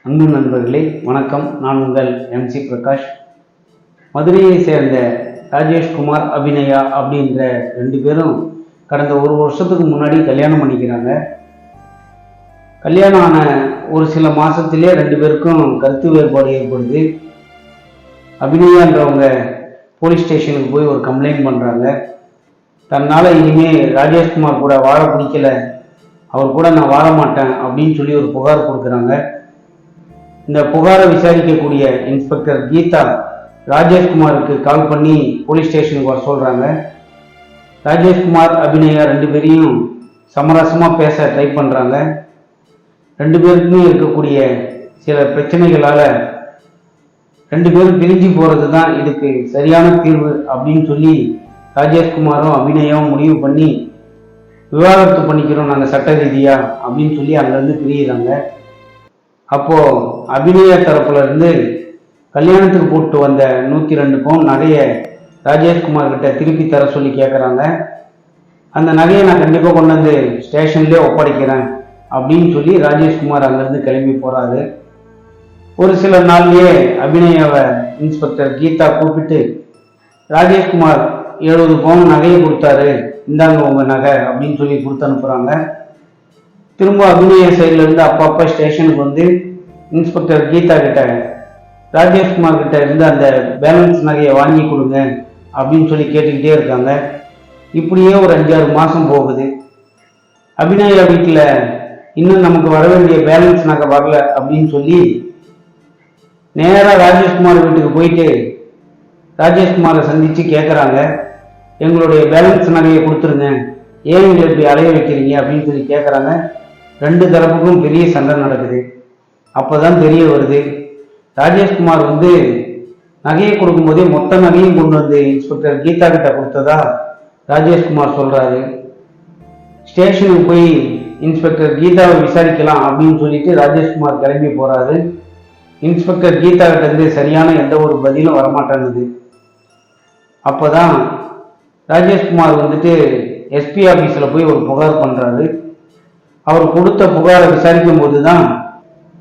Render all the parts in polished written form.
அன்பு நண்பர்களே வணக்கம். நான் உங்கள் MC பிரகாஷ். மதுரையை சேர்ந்த ராஜேஷ்குமார், அபிநயா அப்படின்ற ரெண்டு பேரும் கடந்த ஒரு வருஷத்துக்கு முன்னாடி கல்யாணம் பண்ணிக்கிறாங்க. கல்யாணம் ஆன ஒரு சில மாதத்திலே ரெண்டு பேருக்கும் கருத்து வேறுபாடு ஏற்படுது. அபிநயான்றவங்க போலீஸ் ஸ்டேஷனுக்கு போய் ஒரு கம்ப்ளைண்ட் பண்ணுறாங்க. தன்னால் இனிமேல் ராஜேஷ்குமார் கூட வாழ பிடிக்கல, அவர் கூட நான் வாழ மாட்டேன் அப்படின்னு சொல்லி ஒரு புகார் கொடுக்குறாங்க. இந்த புகாரை விசாரிக்கக்கூடிய இன்ஸ்பெக்டர் கீதா ராஜேஷ்குமாருக்கு கால் பண்ணி போலீஸ் ஸ்டேஷனுக்கு வர சொல்கிறாங்க. ராஜேஷ்குமார், அபிநயா ரெண்டு பேரையும் சமரசமாக பேச ட்ரை பண்ணுறாங்க. ரெண்டு பேருக்குமே இருக்கக்கூடிய சில பிரச்சனைகளால் ரெண்டு பேரும் பிரிஞ்சு போகிறது தான் இதுக்கு சரியான தீர்வு அப்படின்னு சொல்லி ராஜேஷ்குமாரும் அபிநயாவும் முடிவு பண்ணி விவாகரத்து பண்ணிக்கிறோம் நாங்கள் சட்ட ரீதியா அப்படின்னு சொல்லி அங்கேருந்து பிரியிறாங்க. அப்போது அபிநயா தரப்புல இருந்து கல்யாணத்துக்கு போட்டு வந்த 102 பவுன் நகையை ராஜேஷ்குமார் கிட்ட திருப்பி தர சொல்லி கேட்குறாங்க. அந்த நகையை நான் கண்டிப்பாக கொண்டு வந்து ஸ்டேஷன்லேயே ஒப்படைக்கிறேன் அப்படின்னு சொல்லி ராஜேஷ்குமார் அங்கேருந்து கிளம்பி போகிறாரு. ஒரு சில நாள்லயே அபிநயாவை இன்ஸ்பெக்டர் கீதா கூப்பிட்டு ராஜேஷ்குமார் 70 பவுன் நகையை கொடுத்தாரு, இந்தாங்க உங்கள் நகை அப்படின்னு சொல்லி கொடுத்து அனுப்புகிறாங்க. திரும்ப அபிநய சைட்ல இருந்து அப்பப்போ ஸ்டேஷனுக்கு வந்து இன்ஸ்பெக்டர் கீதா கிட்ட ராஜேஷ்குமார் கிட்ட இருந்து அந்த பேலன்ஸ் நகையை வாங்கி கொடுங்க அப்படின்னு சொல்லி கேட்டுக்கிட்டே இருக்காங்க. இப்படியே ஒரு 5-6 மாதம் போகுது. அபிநயா வீட்டில் இன்னும் நமக்கு வர வேண்டிய பேலன்ஸ் நகை வரல அப்படின்னு சொல்லி நேராக ராஜேஷ்குமார் வீட்டுக்கு போயிட்டு ராஜேஷ்குமாரை சந்தித்து கேட்குறாங்க, எங்களுடைய பேலன்ஸ் நகையை கொடுத்துருங்க, ஏன் எங்களை இப்படி அலைய வைக்கிறீங்க அப்படின்னு சொல்லி கேட்குறாங்க. ரெண்டு தரப்புக்கும் பெரிய சண்டை நடக்குது. அப்போதான் தெரிய வருது, ராஜேஷ்குமார் வந்து நகையை கொடுக்கும்போதே மொத்த நகையும் கொண்டு வந்து இன்ஸ்பெக்டர் கீதா கிட்ட கொடுத்ததா ராஜேஷ்குமார் சொல்றாரு. ஸ்டேஷனுக்கு போய் இன்ஸ்பெக்டர் கீதாவை விசாரிக்கலாம் அப்படின்னு சொல்லிட்டு ராஜேஷ்குமார் கிளம்பி போறாரு. இன்ஸ்பெக்டர் கீதா கிட்ட இருந்து சரியான எந்த ஒரு பதிலும் வரமாட்டேங்குது. அப்போதான் ராஜேஷ்குமார் வந்துட்டு எஸ்பி ஆஃபீஸில் போய் ஒரு புகார் பண்ணுறாரு. அவர் கொடுத்த புகாரை விசாரிக்கும் போது தான்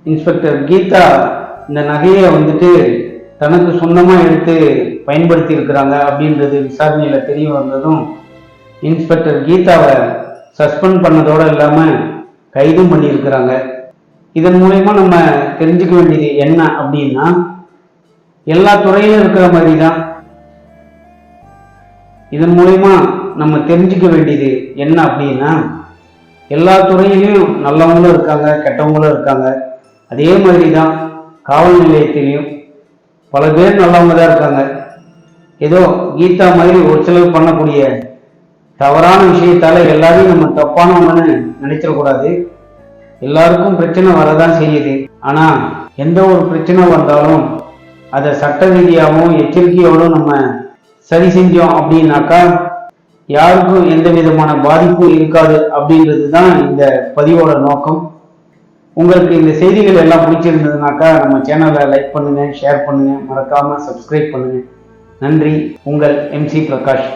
இன்ஸ்பெக்டர் கீதா இந்த நகையை வந்துட்டு தனக்கு சொந்தமாக எடுத்து பயன்படுத்தி இருக்கிறாங்க அப்படின்றது விசாரணையில் தெரிய வந்ததும் இன்ஸ்பெக்டர் கீதாவை சஸ்பெண்ட் பண்ணதோடு இல்லாமல் கைதும் பண்ணியிருக்கிறாங்க. இதன் மூலயமா நம்ம தெரிஞ்சுக்க வேண்டியது என்ன அப்படின்னா, எல்லா துறையிலும் இருக்கிற மாதிரி தான் இதன் மூலயமா நம்ம தெரிஞ்சுக்க வேண்டியது என்ன அப்படின்னா, எல்லா துறையிலையும் நல்லவங்களும் இருக்காங்க, கெட்டவங்களும் இருக்காங்க. அதே மாதிரி தான் காவல் நிலையத்திலையும் பல பேர் நல்லவங்க தான் இருக்காங்க. ஏதோ கீதா மாதிரி ஒரு சிலர் பண்ணக்கூடிய தவறான விஷயத்தால எல்லாரையும் நம்ம தப்பானவங்கன்னு நினைச்சிடக்கூடாது. எல்லாருக்கும் பிரச்சனை வரதான் செய்யுது. ஆனா எந்த ஒரு பிரச்சனை வந்தாலும் அதை சட்ட ரீதியாகவும் எச்சரிக்கையோடும் நம்ம சரி செஞ்சோம் அப்படின்னாக்கா யாருக்கும் எந்த விதமான பாதிப்பும் இருக்காது அப்படின்றது தான் இந்த பதிவோட நோக்கம். உங்களுக்கு இந்த செய்திகள் எல்லாம் பிடிச்சிருந்ததுனாக்கா நம்ம சேனலை லைக் பண்ணுங்க, ஷேர் பண்ணுங்க, மறக்காம சப்ஸ்கிரைப் பண்ணுங்க. நன்றி. உங்கள் MC பிரகாஷ்.